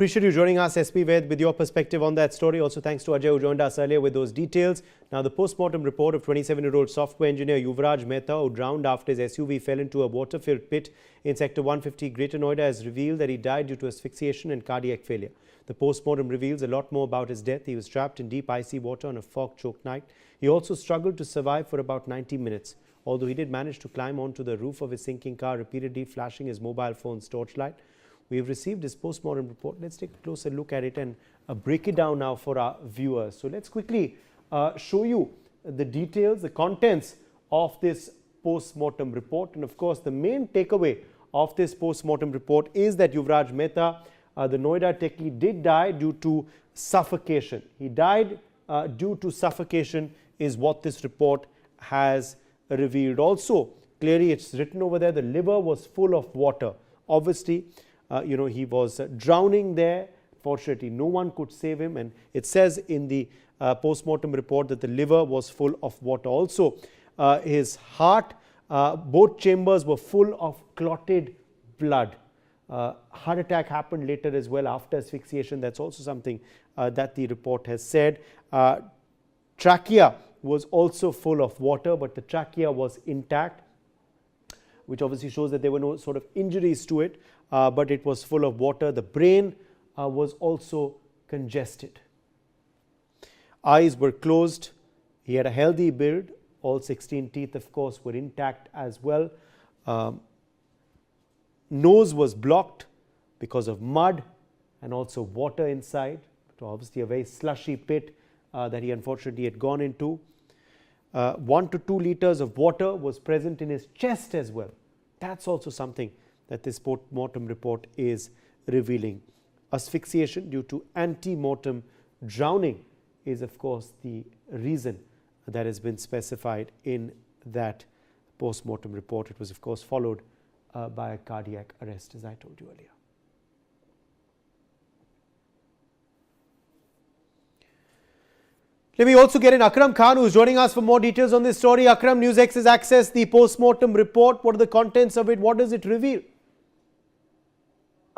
Appreciate you joining us, SP Ved, with your perspective on that story. Also, thanks to Ajay, who joined us earlier with those details. Now, the post-mortem report of 27-year-old software engineer Yuvraj Mehta, who drowned after his SUV fell into a water-filled pit in Sector 150, Greater Noida, has revealed that he died due to asphyxiation and cardiac failure. The post-mortem reveals a lot more about his death. He was trapped in deep icy water on a fog-choked night. He also struggled to survive for about 90 minutes, although he did manage to climb onto the roof of his sinking car, repeatedly flashing his mobile phone's torchlight. We have received his post-mortem report. Let's take a closer look at it and break it down now for our viewers. So let's quickly show you the details, the contents of this post-mortem report. And of course, the main takeaway of this post-mortem report is that Yuvraj Mehta, the Noida techie, did die due to suffocation. He died due to suffocation is what this report has revealed. Also, clearly it's written over there, the liver was full of water. Obviously, he was drowning there. Fortunately, no one could save him. And it says in the post-mortem report that the liver was full of water. Also, his heart, both chambers were full of clotted blood. Heart attack happened later as well after asphyxiation. That's also something that the report has said. Trachea was also full of water, but the trachea was intact, which obviously shows that there were no sort of injuries to it, but it was full of water. The brain was also congested. Eyes were closed. He had a healthy build. All 16 teeth, of course, were intact as well. Nose was blocked because of mud and also water inside. So obviously a very slushy pit that he unfortunately had gone into. 1 to 2 liters of water was present in his chest as well. That's also something that this post-mortem report is revealing. Asphyxiation due to ante-mortem drowning is, of course, the reason that has been specified in that post-mortem report. It was, of course, followed by a cardiac arrest, as I told you earlier. Let me also get in Akram Khan, who is joining us for more details on this story. Akram, NewsX has accessed the post-mortem report. What are the contents of it? What does it reveal?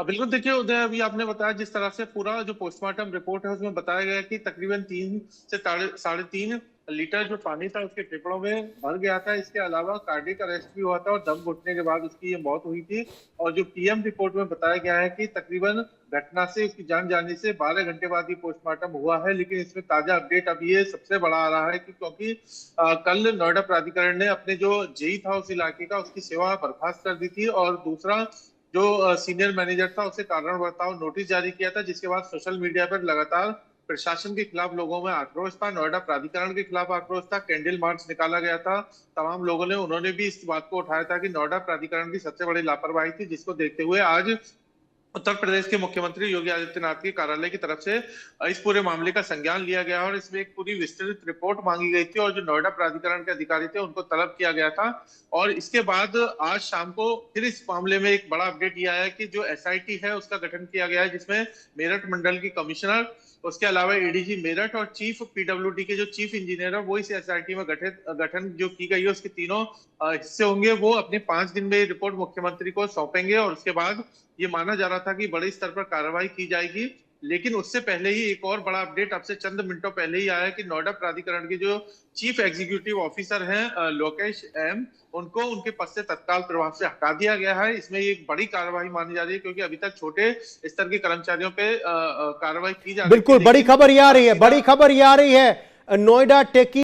बिल्कुल, देखिए उदय, अभी आपने बताया जिस तरह से पूरा जो पोस्टमार्टम रिपोर्ट है उसमें बताया गया कि तकरीबन 3 से 3.5 लीटर जो पानी था उसके फेफड़ों में भर गया था। इसके अलावा कार्डियक अरेस्ट भी हुआ था और दम घुटने के बाद उसकी ये मौत हुई थी। और जो पीएम रिपोर्ट में बताया गया है कि तकरीबन घटना से उसकी जान जाने से 12 घंटे बाद ही पोस्टमार्टम हुआ है। लेकिन इसमें ताजा अपडेट अभी ये सबसे बड़ा आ रहा है कि क्योंकि कल नोएडा प्राधिकरण ने अपने जो जेई था उस इलाके का, उसकी सेवा बर्खास्त कर दी थी और दूसरा जो सीनियर मैनेजर था उसे कारण बताओ नोटिस जारी किया था, जिसके बाद सोशल मीडिया पर लगातार प्रशासन के खिलाफ लोगों में आक्रोश था, नोएडा प्राधिकरण के खिलाफ आक्रोश था, कैंडल मार्च निकाला गया था। तमाम लोगों ने उन्होंने भी इस बात को उठाया था कि नोएडा प्राधिकरण की सबसे बड़ी लापरवाही थी, जिसको देखते हुए आज उत्तर प्रदेश के मुख्यमंत्री योगी आदित्यनाथ के कार्यालय की तरफ से इस पूरे मामले का संज्ञान लिया गया और इसमें एक पूरी विस्तृत रिपोर्ट मांगी गई थी और जो नोएडा प्राधिकरण के अधिकारी थे उनको तलब किया गया था। और इसके बाद आज शाम को फिर इस मामले में एक बड़ा अपडेट ये आया कि जो एसआईटी है उसका गठन किया गया है, जिसमें मेरठ मंडल की कमिश्नर, उसके अलावा एडीजी मेरठ और चीफ पीडब्ल्यूडी के जो चीफ इंजीनियर है वो इस एसआईटी में गठन जो की गई है उसके तीनों हिस्से होंगे। वो अपने 5 दिन में रिपोर्ट मुख्यमंत्री को सौंपेंगे और उसके बाद ये माना जा रहा था कि बड़े स्तर पर कार्रवाई की जाएगी। लेकिन उससे पहले ही एक और बड़ा अपडेट अब से चंद मिनटों पहले ही आया कि नोएडा प्राधिकरण के जो चीफ एग्जीक्यूटिव ऑफिसर हैं लोकेश एम, उनको उनके पद से तत्काल प्रभाव से हटा दिया गया है। इसमें एक बड़ी कार्रवाई मानी जा रही है क्योंकि अभी तक छोटे स्तर के कर्मचारियों पे कार्रवाई की जा रही है। बिल्कुल, बड़ी खबर ये आ रही है, नोएडा टेकी